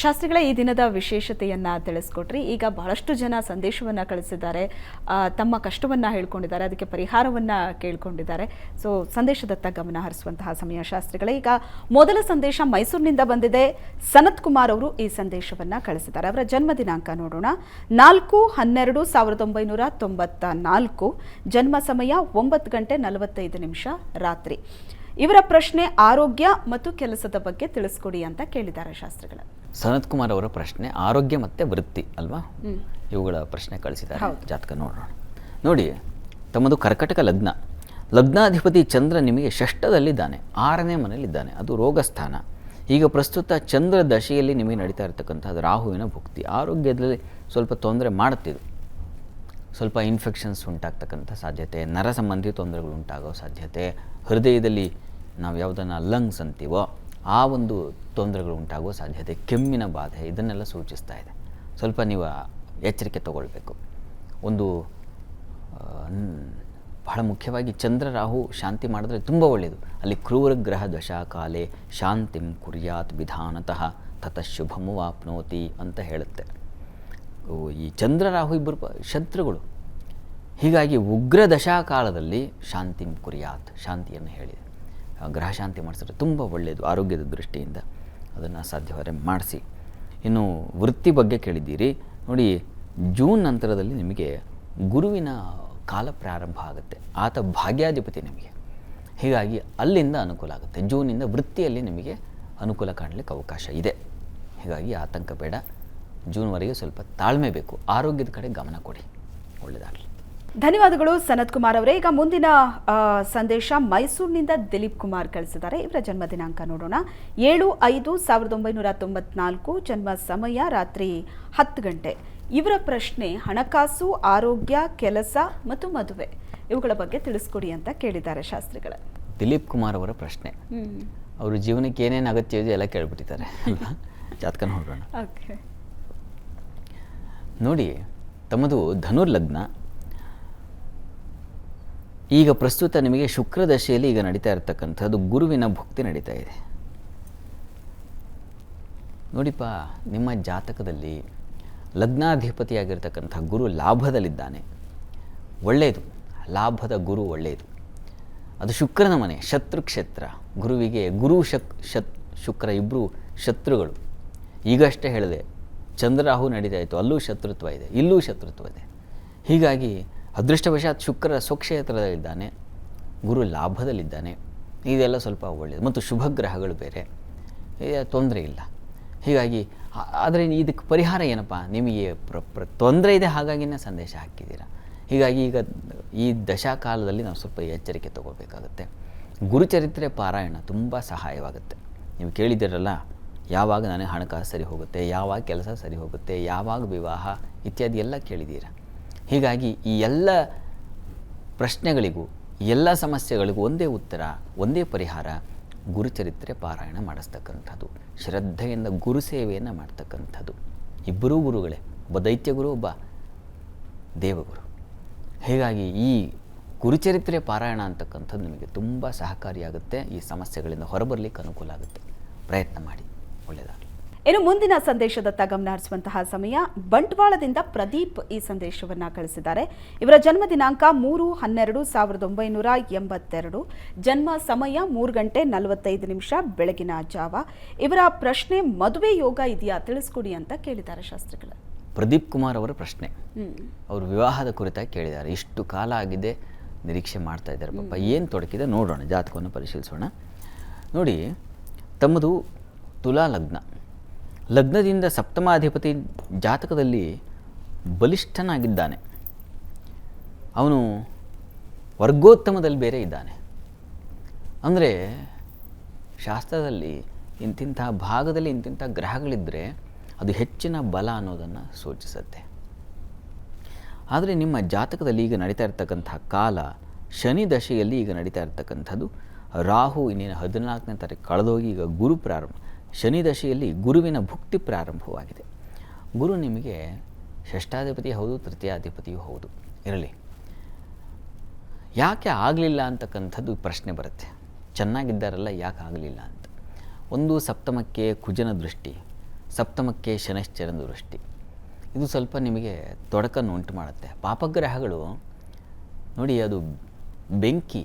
ಶಾಸ್ತ್ರಿಗಳೇ, ಈ ದಿನದ ವಿಶೇಷತೆಯನ್ನು ತಿಳಿಸ್ಕೊಟ್ರಿ. ಈಗ ಬಹಳಷ್ಟು ಜನ ಸಂದೇಶವನ್ನು ಕಳಿಸಿದ್ದಾರೆ, ತಮ್ಮ ಕಷ್ಟವನ್ನು ಹೇಳ್ಕೊಂಡಿದ್ದಾರೆ, ಅದಕ್ಕೆ ಪರಿಹಾರವನ್ನು ಕೇಳ್ಕೊಂಡಿದ್ದಾರೆ. ಸೊ ಸಂದೇಶದತ್ತ ಗಮನ ಹರಿಸುವಂತಹ ಸಮಯ ಶಾಸ್ತ್ರಿಗಳೇ. ಈಗ ಮೊದಲ ಸಂದೇಶ ಮೈಸೂರಿನಿಂದ ಬಂದಿದೆ. ಸನತ್ ಕುಮಾರ್ ಅವರು ಈ ಸಂದೇಶವನ್ನು ಕಳಿಸಿದ್ದಾರೆ. ಅವರ ಜನ್ಮ ದಿನಾಂಕ ನೋಡೋಣ. 4/12/1994, ಜನ್ಮ ಸಮಯ 9:45 ರಾತ್ರಿ. ಇವರ ಪ್ರಶ್ನೆ ಆರೋಗ್ಯ ಮತ್ತು ಕೆಲಸದ ಬಗ್ಗೆ ತಿಳಿಸ್ಕೊಡಿ ಅಂತ ಕೇಳಿದ್ದಾರೆ ಶಾಸ್ತ್ರಿಗಳ. ಸನತ್ ಕುಮಾರ್ ಅವರ ಪ್ರಶ್ನೆ ಆರೋಗ್ಯ ಮತ್ತು ವೃತ್ತಿ ಅಲ್ವಾ, ಇವುಗಳ ಪ್ರಶ್ನೆ ಕಳಿಸಿದ್ದಾರೆ. ಜಾತಕ ನೋಡೋಣ. ನೋಡಿ, ತಮ್ಮದು ಕರ್ಕಟಕ ಲಗ್ನ. ಲಗ್ನಾಧಿಪತಿ ಚಂದ್ರ ನಿಮಗೆ ಷಷ್ಠದಲ್ಲಿದ್ದಾನೆ, 6ನೇ ಮನೆಯಲ್ಲಿದ್ದಾನೆ, ಅದು ರೋಗಸ್ಥಾನ. ಈಗ ಪ್ರಸ್ತುತ ಚಂದ್ರ ದಶೆಯಲ್ಲಿ ನಿಮಗೆ ನಡೀತಾ ಇರತಕ್ಕಂಥದ್ದು ರಾಹುವಿನ ಭುಕ್ತಿ. ಆರೋಗ್ಯದಲ್ಲಿ ಸ್ವಲ್ಪ ತೊಂದರೆ ಮಾಡುತ್ತಿದ್ದು, ಸ್ವಲ್ಪ ಇನ್ಫೆಕ್ಷನ್ಸ್ ಉಂಟಾಗ್ತಕ್ಕಂಥ ಸಾಧ್ಯತೆ, ನರ ಸಂಬಂಧಿ ತೊಂದರೆಗಳು ಉಂಟಾಗೋ ಸಾಧ್ಯತೆ, ಹೃದಯದಲ್ಲಿ ನಾವು ಯಾವುದನ್ನು ಲಂಗ್ಸ್ ಅಂತೀವೋ ಆ ಒಂದು ತೊಂದರೆಗಳು ಉಂಟಾಗುವ ಸಾಧ್ಯತೆ, ಕೆಮ್ಮಿನ ಬಾಧೆ, ಇದನ್ನೆಲ್ಲ ಸೂಚಿಸ್ತಾ ಇದೆ. ಸ್ವಲ್ಪ ನೀವು ಎಚ್ಚರಿಕೆ ತಗೊಳ್ಬೇಕು. ಒಂದು ಬಹಳ ಮುಖ್ಯವಾಗಿ ಚಂದ್ರ ರಾಹು ಶಾಂತಿ ಮಾಡಿದ್ರೆ ತುಂಬ ಒಳ್ಳೆಯದು. ಅಲ್ಲಿ ಕ್ರೂರ ಗ್ರಹ ದಶಾಕಾಲೆ ಶಾಂತಿಂ ಕುರ್ಯಾತ್ ವಿಧಾನತಃ ತತಃ ಶುಭಮು ವಾಪ್ನೋತಿ ಅಂತ ಹೇಳುತ್ತೆ. ಈ ಚಂದ್ರ ರಾಹು ಇಬ್ಬರು ಶತ್ರುಗಳು. ಹೀಗಾಗಿ ಉಗ್ರ ದಶಾಕಾಲದಲ್ಲಿ ಶಾಂತಿಂ ಕುರ್ಯಾತ್, ಶಾಂತಿಯನ್ನು ಹೇಳಿದೆ. ಗ್ರಹ ಶಾಂತಿ ಮಾಡಿಸಿದ್ರೆ ತುಂಬ ಒಳ್ಳೆಯದು ಆರೋಗ್ಯದ ದೃಷ್ಟಿಯಿಂದ. ಅದನ್ನು ಸಾಧ್ಯವಾದರೆ ಮಾಡಿಸಿ. ಇನ್ನು ವೃತ್ತಿ ಬಗ್ಗೆ ಕೇಳಿದ್ದೀರಿ. ನೋಡಿ, ಜೂನ್ ನಂತರದಲ್ಲಿ ನಿಮಗೆ ಗುರುವಿನ ಕಾಲ ಪ್ರಾರಂಭ ಆಗುತ್ತೆ. ಆತ ಭಾಗ್ಯಾಧಿಪತಿ ನಿಮಗೆ. ಹೀಗಾಗಿ ಅಲ್ಲಿಂದ ಅನುಕೂಲ ಆಗುತ್ತೆ. ಜೂನಿಂದ ವೃತ್ತಿಯಲ್ಲಿ ನಿಮಗೆ ಅನುಕೂಲ ಕಾಣಲಿಕ್ಕೆ ಅವಕಾಶ ಇದೆ. ಹೀಗಾಗಿ ಆತಂಕ ಬೇಡ. ಜೂನ್ವರೆಗೆ ಸ್ವಲ್ಪ ತಾಳ್ಮೆ ಬೇಕು. ಆರೋಗ್ಯದ ಕಡೆ ಗಮನ ಕೊಡಿ. ಒಳ್ಳೆಯದಾಗಲಿ. ಧನ್ಯವಾದಗಳು ಸನತ್ ಕುಮಾರ್ ಅವರೇ. ಈಗ ಮುಂದಿನ ಸಂದೇಶ ಮೈಸೂರಿನಿಂದ ದಿಲೀಪ್ ಕುಮಾರ್ ಕಳಿಸಿದ್ದಾರೆ. ಇವರ ಜನ್ಮ ದಿನಾಂಕ ನೋಡೋಣ. 7/5/1994, ಜನ್ಮ ಸಮಯ ರಾತ್ರಿ 10 ಗಂಟೆ. ಇವರ ಪ್ರಶ್ನೆ ಹಣಕಾಸು, ಆರೋಗ್ಯ, ಕೆಲಸ ಮತ್ತು ಮದುವೆ ಇವುಗಳ ಬಗ್ಗೆ ತಿಳಿಸ್ಕೊಡಿ ಅಂತ ಕೇಳಿದ್ದಾರೆ ಶಾಸ್ತ್ರಿಗಳ. ದಿಲೀಪ್ ಕುಮಾರ್ ಅವರ ಪ್ರಶ್ನೆ, ಅವರು ಜೀವನಕ್ಕೆ ಏನೇನು ಅಗತ್ಯ ಇದೆ ಎಲ್ಲ ಕೇಳ್ಬಿಟ್ಟಿದ್ದಾರೆ. ಜಾತಕ ನೋಡೋಣ. ನೋಡಿ, ತಮ್ಮದು ಧನುರ್ಲಗ್ನ. ಈಗ ಪ್ರಸ್ತುತ ನಿಮಗೆ ಶುಕ್ರ ದಶೆಯಲ್ಲಿ ಈಗ ನಡೀತಾ ಇರತಕ್ಕಂಥದ್ದು ಗುರುವಿನ ಭುಕ್ತಿ ನಡೀತಾ ಇದೆ. ನೋಡಿಪ್ಪ, ನಿಮ್ಮ ಜಾತಕದಲ್ಲಿ ಲಗ್ನಾಧಿಪತಿಯಾಗಿರ್ತಕ್ಕಂಥ ಗುರು ಲಾಭದಲ್ಲಿದ್ದಾನೆ. ಒಳ್ಳೆಯದು, ಲಾಭದ ಗುರು ಒಳ್ಳೆಯದು. ಅದು ಶುಕ್ರನ ಮನೆ, ಶತ್ರು ಕ್ಷೇತ್ರ. ಗುರುವಿಗೆ ಗುರು ಶುಕ್ರ ಇಬ್ಬರು ಶತ್ರುಗಳು. ಈಗಷ್ಟೇ ಹೇಳಿದೆ, ಚಂದ್ರರಾಹು ನಡೀತಾ ಇತ್ತು, ಅಲ್ಲೂ ಶತ್ರುತ್ವ ಇದೆ, ಇಲ್ಲೂ ಶತ್ರುತ್ವ ಇದೆ. ಹೀಗಾಗಿ ಅದೃಷ್ಟವಶಾತ್ ಶುಕ್ರ ಸ್ವಕ್ಷೇತ್ರದಲ್ಲಿದ್ದಾನೆ, ಗುರು ಲಾಭದಲ್ಲಿದ್ದಾನೆ. ಇದೆಲ್ಲ ಸ್ವಲ್ಪ ಒಳ್ಳೆಯದು. ಮತ್ತು ಶುಭ ಗ್ರಹಗಳು ಬೇರೆ, ತೊಂದರೆ ಇಲ್ಲ. ಹೀಗಾಗಿ ಆದರೆ ಇದಕ್ಕೆ ಪರಿಹಾರ ಏನಪ್ಪ? ನಿಮಗೆ ತೊಂದರೆ ಇದೆ, ಹಾಗಾಗಿನೇ ಸಂದೇಶ ಹಾಕಿದ್ದೀರಾ. ಹೀಗಾಗಿ ಈಗ ಈ ದಶಾಕಾಲದಲ್ಲಿ ನಾವು ಸ್ವಲ್ಪ ಎಚ್ಚರಿಕೆ ತಗೋಬೇಕಾಗುತ್ತೆ. ಗುರುಚರಿತ್ರೆ ಪಾರಾಯಣ ತುಂಬ ಸಹಾಯವಾಗುತ್ತೆ. ನೀವು ಕೇಳಿದ್ದೀರಲ್ಲ, ಯಾವಾಗ ನನಗೆ ಹಣಕಾಸು ಸರಿ ಹೋಗುತ್ತೆ, ಯಾವಾಗ ಕೆಲಸ ಸರಿ ಹೋಗುತ್ತೆ, ಯಾವಾಗ ವಿವಾಹ ಇತ್ಯಾದಿ ಎಲ್ಲ ಕೇಳಿದ್ದೀರಾ. ಹೀಗಾಗಿ ಈ ಎಲ್ಲ ಪ್ರಶ್ನೆಗಳಿಗೂ, ಎಲ್ಲ ಸಮಸ್ಯೆಗಳಿಗೂ ಒಂದೇ ಉತ್ತರ, ಒಂದೇ ಪರಿಹಾರ, ಗುರುಚರಿತ್ರೆ ಪಾರಾಯಣ ಮಾಡಿಸ್ತಕ್ಕಂಥದ್ದು, ಶ್ರದ್ಧೆಯಿಂದ ಗುರು ಸೇವೆಯನ್ನು ಮಾಡ್ತಕ್ಕಂಥದ್ದು. ಇಬ್ಬರೂ ಗುರುಗಳೇ, ಒಬ್ಬ ದೈತ್ಯ ಗುರು, ಒಬ್ಬ ದೇವಗುರು. ಹೀಗಾಗಿ ಈ ಗುರುಚರಿತ್ರೆ ಪಾರಾಯಣ ಅಂತಕ್ಕಂಥದ್ದು ನಿಮಗೆ ತುಂಬ ಸಹಕಾರಿಯಾಗುತ್ತೆ. ಈ ಸಮಸ್ಯೆಗಳಿಂದ ಹೊರಬರಲಿಕ್ಕೆ ಅನುಕೂಲ ಆಗುತ್ತೆ. ಪ್ರಯತ್ನ ಮಾಡಿ. ಒಳ್ಳೆಯದಾಗಲಿ. ಇನ್ನು ಮುಂದಿನ ಸಂದೇಶದತ್ತ ಗಮನ ಹರಿಸುವಂತಹ ಸಮಯ. ಬಂಟ್ವಾಳದಿಂದ ಪ್ರದೀಪ್ ಈ ಸಂದೇಶವನ್ನು ಕಳಿಸಿದ್ದಾರೆ. ಇವರ ಜನ್ಮ ದಿನಾಂಕ 3/12/1982, ಜನ್ಮ ಸಮಯ 3:45 ಬೆಳಗಿನ ಜಾವ. ಇವರ ಪ್ರಶ್ನೆ ಮದುವೆ ಯೋಗ ಇದೆಯಾ ತಿಳಿಸ್ಕೊಡಿ ಅಂತ ಕೇಳಿದ್ದಾರೆ ಶಾಸ್ತ್ರಿಗಳು. ಪ್ರದೀಪ್ ಕುಮಾರ್ ಅವರ ಪ್ರಶ್ನೆ, ಅವರು ವಿವಾಹದ ಕುರಿತಾಗಿ ಕೇಳಿದ್ದಾರೆ. ಇಷ್ಟು ಕಾಲ ಆಗಿದೆ, ನಿರೀಕ್ಷೆ ಮಾಡ್ತಾ ಇದ್ದಾರೆ. ಪಾಪ ಏನು ತೊಡಕಿದೆ ನೋಡೋಣ, ಜಾತಕವನ್ನು ಪರಿಶೀಲಿಸೋಣ. ನೋಡಿ, ತಮ್ಮದು ತುಲಾ ಲಗ್ನ. ಲಗ್ನದಿಂದ ಸಪ್ತಮಾಧಿಪತಿ ಜಾತಕದಲ್ಲಿ ಬಲಿಷ್ಠನಾಗಿದ್ದಾನೆ. ಅವನು ವರ್ಗೋತ್ತಮದಲ್ಲಿ ಬೇರೆ ಇದ್ದಾನೆ. ಅಂದರೆ ಶಾಸ್ತ್ರದಲ್ಲಿ ಇಂತಿಂಥ ಭಾಗದಲ್ಲಿ ಇಂತಿಂಥ ಗ್ರಹಗಳಿದ್ದರೆ ಅದು ಹೆಚ್ಚಿನ ಬಲ ಅನ್ನೋದನ್ನು ಸೂಚಿಸುತ್ತೆ. ಆದರೆ ನಿಮ್ಮ ಜಾತಕದಲ್ಲಿ ಈಗ ನಡೀತಾ ಇರ್ತಕ್ಕಂಥ ಕಾಲ ಶನಿ ದಶೆಯಲ್ಲಿ ಈಗ ನಡೀತಾ ಇರ್ತಕ್ಕಂಥದ್ದು. ರಾಹು ಇನ್ನೇನು 14ನೇ ತಾರೀಕು ಕಳೆದೋಗಿ ಈಗ ಗುರು ಪ್ರಾರಂಭ. ಶನಿ ದಶೆಯಲ್ಲಿ ಗುರುವಿನ ಭುಕ್ತಿ ಪ್ರಾರಂಭವಾಗಿದೆ. ಗುರು ನಿಮಗೆ ಷಷ್ಠಾಧಿಪತಿ ಹೌದು, ತೃತೀಯಾಧಿಪತಿಯೂ ಹೌದು. ಇರಲಿ, ಯಾಕೆ ಆಗಲಿಲ್ಲ ಅಂತಕ್ಕಂಥದ್ದು ಪ್ರಶ್ನೆ ಬರುತ್ತೆ. ಚೆನ್ನಾಗಿದ್ದಾರಲ್ಲ, ಯಾಕೆ ಆಗಲಿಲ್ಲ ಅಂತ. ಒಂದು, ಸಪ್ತಮಕ್ಕೆ ಕುಜನ ದೃಷ್ಟಿ, ಸಪ್ತಮಕ್ಕೆ ಶನೈಶ್ಚರನ ದೃಷ್ಟಿ. ಇದು ಸ್ವಲ್ಪ ನಿಮಗೆ ತೊಡಕನ್ನು ಉಂಟು ಮಾಡುತ್ತೆ. ಪಾಪಗ್ರಹಗಳು ನೋಡಿ, ಅದು ಬೆಂಕಿ,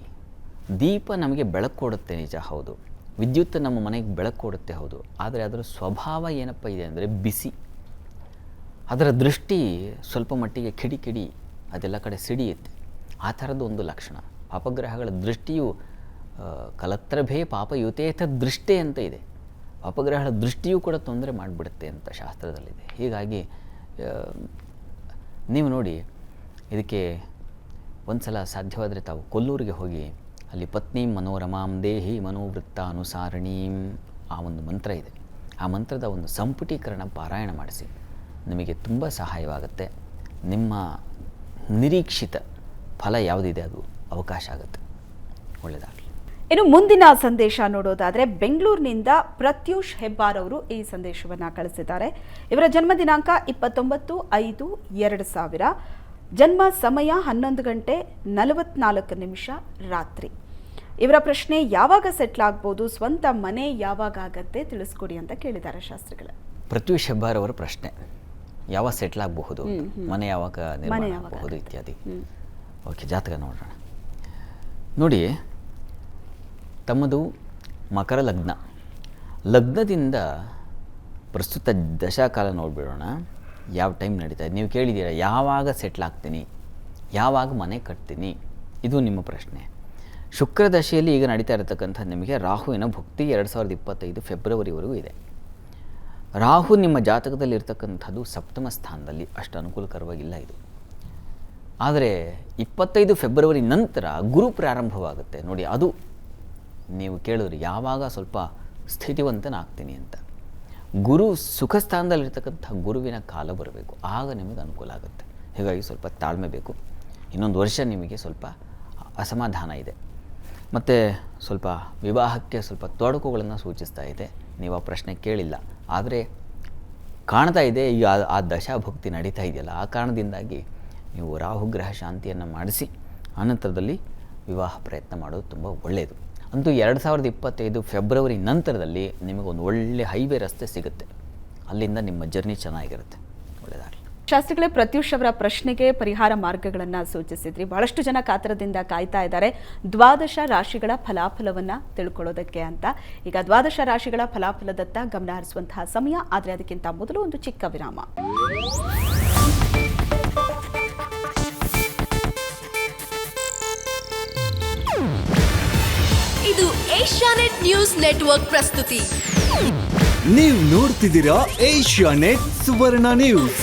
ದೀಪ ನಮಗೆ ಬೆಳಕು ಕೊಡುತ್ತೆ, ನಿಜ ಹೌದು. ವಿದ್ಯುತ್ ನಮ್ಮ ಮನೆಗೆ ಬೆಳಕು ಕೊಡುತ್ತೆ, ಹೌದು. ಆದರೆ ಅದರ ಸ್ವಭಾವ ಏನಪ್ಪ ಇದೆ ಅಂದರೆ ಬಿಸಿ. ಅದರ ದೃಷ್ಟಿ ಸ್ವಲ್ಪ ಮಟ್ಟಿಗೆ ಕಿಡಿ ಅದೆಲ್ಲ ಕಡೆ ಸಿಡಿಯುತ್ತೆ. ಆ ಥರದ್ದು ಒಂದು ಲಕ್ಷಣ. ಪಾಪಗ್ರಹಗಳ ದೃಷ್ಟಿಯು ಕಲತ್ರಭೇ ಪಾಪಯುತೇಥ ದೃಷ್ಟೇ ಅಂತ ಇದೆ. ಪಾಪಗ್ರಹಗಳ ದೃಷ್ಟಿಯೂ ಕೂಡ ತೊಂದರೆ ಮಾಡಿಬಿಡುತ್ತೆ ಅಂತ ಶಾಸ್ತ್ರದಲ್ಲಿದೆ. ಹೀಗಾಗಿ ನೀವು ನೋಡಿ, ಇದಕ್ಕೆ ಒಂದು ಸಲ ಸಾಧ್ಯವಾದರೆ ತಾವು ಕೊಲ್ಲೂರಿಗೆ ಹೋಗಿ ಅಲ್ಲಿ ಪತ್ನಿ ಮನೋರಮಾಂ ದೇಹಿ ಮನೋವೃತ್ತ ಅನುಸಾರಣೀಂ ಆ ಒಂದು ಮಂತ್ರ ಇದೆ. ಆ ಮಂತ್ರದ ಒಂದು ಸಂಪುಟೀಕರಣ ಪಾರಾಯಣ ಮಾಡಿಸಿ, ನಿಮಗೆ ತುಂಬ ಸಹಾಯವಾಗುತ್ತೆ. ನಿಮ್ಮ ನಿರೀಕ್ಷಿತ ಫಲ ಯಾವುದಿದೆ ಅದು ಅವಕಾಶ ಆಗುತ್ತೆ. ಒಳ್ಳೆಯದಾಗಲಿ. ಇನ್ನು ಮುಂದಿನ ಸಂದೇಶ ನೋಡೋದಾದರೆ ಬೆಂಗಳೂರಿನಿಂದ ಪ್ರತ್ಯೂಷ್ ಹೆಬ್ಬಾರ್ ಅವರು ಈ ಸಂದೇಶವನ್ನು ಕಳಿಸಿದ್ದಾರೆ. ಇವರ ಜನ್ಮ ದಿನಾಂಕ 29/5/2000, ಜನ್ಮ ಸಮಯ 11:44 ರಾತ್ರಿ. ಇವರ ಪ್ರಶ್ನೆ, ಯಾವಾಗ ಸೆಟ್ಲ್ ಆಗ್ಬೋದು, ಸ್ವಂತ ಮನೆ ಯಾವಾಗ ಆಗತ್ತೆ ತಿಳಿಸ್ಕೊಡಿ ಅಂತ ಕೇಳಿದ್ದಾರೆ ಶಾಸ್ತ್ರಿಗಳ. ಪ್ರತ್ಯೂಷ್ ಹೆಬ್ಬಾರ್ ಅವರ ಪ್ರಶ್ನೆ, ಯಾವಾಗ ಸೆಟ್ಲ್ ಆಗಬಹುದು, ಮನೆ ಯಾವಾಗ ನಿರ್ಮಾಣ ಆಗಬಹುದು ಇತ್ಯಾದಿ. ಓಕೆ, ಜಾತಕ ನೋಡೋಣ. ನೋಡಿ, ತಮ್ಮದು ಮಕರ ಲಗ್ನ. ಲಗ್ನದಿಂದ ಪ್ರಸ್ತುತ ದಶಾಕಾಲ ನೋಡಿಬಿಡೋಣ, ಯಾವ ಟೈಮ್ ನಡೀತಾ ಇದೆ. ನೀವು ಕೇಳಿದ್ದೀರಾ ಯಾವಾಗ ಸೆಟ್ಲ್ ಆಗ್ತೀನಿ, ಯಾವಾಗ ಮನೆ ಕಟ್ತೀನಿ, ಇದು ನಿಮ್ಮ ಪ್ರಶ್ನೆ. ಶುಕ್ರ ದಶೆಯಲ್ಲಿ ಈಗ ನಡೀತಾ ಇರತಕ್ಕಂಥ ನಿಮಗೆ ರಾಹುವಿನ ಭುಕ್ತಿ 2025 ಫೆಬ್ರವರಿವರೆಗೂ ಇದೆ. ರಾಹು ನಿಮ್ಮ ಜಾತಕದಲ್ಲಿ ಇರ್ತಕ್ಕಂಥದ್ದು ಸಪ್ತಮ ಸ್ಥಾನದಲ್ಲಿ, ಅಷ್ಟು ಅನುಕೂಲಕರವಾಗಿಲ್ಲ ಇದು. ಆದರೆ 25 ಫೆಬ್ರವರಿ ನಂತರ ಗುರು ಪ್ರಾರಂಭವಾಗುತ್ತೆ ನೋಡಿ. ಅದು ನೀವು ಕೇಳಿದ್ರಿ ಯಾವಾಗ ಸ್ವಲ್ಪ ಸ್ಥಿತಿವಂತನಾಗ್ತೀನಿ ಅಂತ. ಗುರು ಸುಖ ಸ್ಥಾನದಲ್ಲಿರ್ತಕ್ಕಂಥ ಗುರುವಿನ ಕಾಲ ಬರಬೇಕು, ಆಗ ನಿಮಗೆ ಅನುಕೂಲ ಆಗುತ್ತೆ. ಹೀಗಾಗಿ ಸ್ವಲ್ಪ ತಾಳ್ಮೆ ಬೇಕು. ಇನ್ನೊಂದು ವರ್ಷ ನಿಮಗೆ ಸ್ವಲ್ಪ ಅಸಮಾಧಾನ ಇದೆ. ಮತ್ತು ಸ್ವಲ್ಪ ವಿವಾಹಕ್ಕೆ ಸ್ವಲ್ಪ ತೊಡಕುಗಳನ್ನು ಸೂಚಿಸ್ತಾ ಇದೆ. ನೀವು ಆ ಪ್ರಶ್ನೆ ಕೇಳಿಲ್ಲ, ಆದರೆ ಕಾಣ್ತಾ ಇದೆ ಈಗ ಆ ದಶಾಭುಕ್ತಿ ನಡೀತಾ ಇದೆಯಲ್ಲ, ಆ ಕಾರಣದಿಂದಾಗಿ ನೀವು ರಾಹುಗ್ರಹ ಶಾಂತಿಯನ್ನು ಮಾಡಿಸಿ ಅನಂತರದಲ್ಲಿ ವಿವಾಹ ಪ್ರಯತ್ನ ಮಾಡೋದು ತುಂಬ ಒಳ್ಳೆಯದು. ಅಂತೂ 2025 ಫೆಬ್ರವರಿ ನಂತರದಲ್ಲಿ ನಿಮಗೊಂದು ಒಳ್ಳೆ ಹೈವೇ ರಸ್ತೆ ಸಿಗುತ್ತೆ. ಅಲ್ಲಿಂದ ನಿಮ್ಮ ಜರ್ನಿ ಚೆನ್ನಾಗಿರುತ್ತೆ. ಒಳ್ಳೆಯದಾಗಲಿ. ಶಾಸ್ತ್ರಿಗಳೇ, ಪ್ರತ್ಯೂಷ್ ಅವರ ಪ್ರಶ್ನೆಗೆ ಪರಿಹಾರ ಮಾರ್ಗಗಳನ್ನು ಸೂಚಿಸಿದ್ರಿ. ಬಹಳಷ್ಟು ಜನ ಕಾತರದಿಂದ ಕಾಯ್ತಾ ಇದ್ದಾರೆ ದ್ವಾದಶ ರಾಶಿಗಳ ಫಲಾಫಲವನ್ನು ತಿಳ್ಕೊಳ್ಳೋದಕ್ಕೆ ಅಂತ. ಈಗ ದ್ವಾದಶ ರಾಶಿಗಳ ಫಲಾಫಲದತ್ತ ಗಮನ ಹರಿಸುವಂತಹ ಸಮಯ. ಆದರೆ ಅದಕ್ಕಿಂತ ಮೊದಲು ಒಂದು ಚಿಕ್ಕ ವಿರಾಮ. ಇದು ಏಷ್ಯಾನೆಟ್ ನ್ಯೂಸ್ ನೆಟ್ವರ್ಕ್ ಪ್ರಸ್ತುತಿ. ನೀವು ನೋಡ್ತಿದ್ದೀರಾ ಏಷ್ಯಾನೆಟ್ ಸುವರ್ಣ ನ್ಯೂಸ್.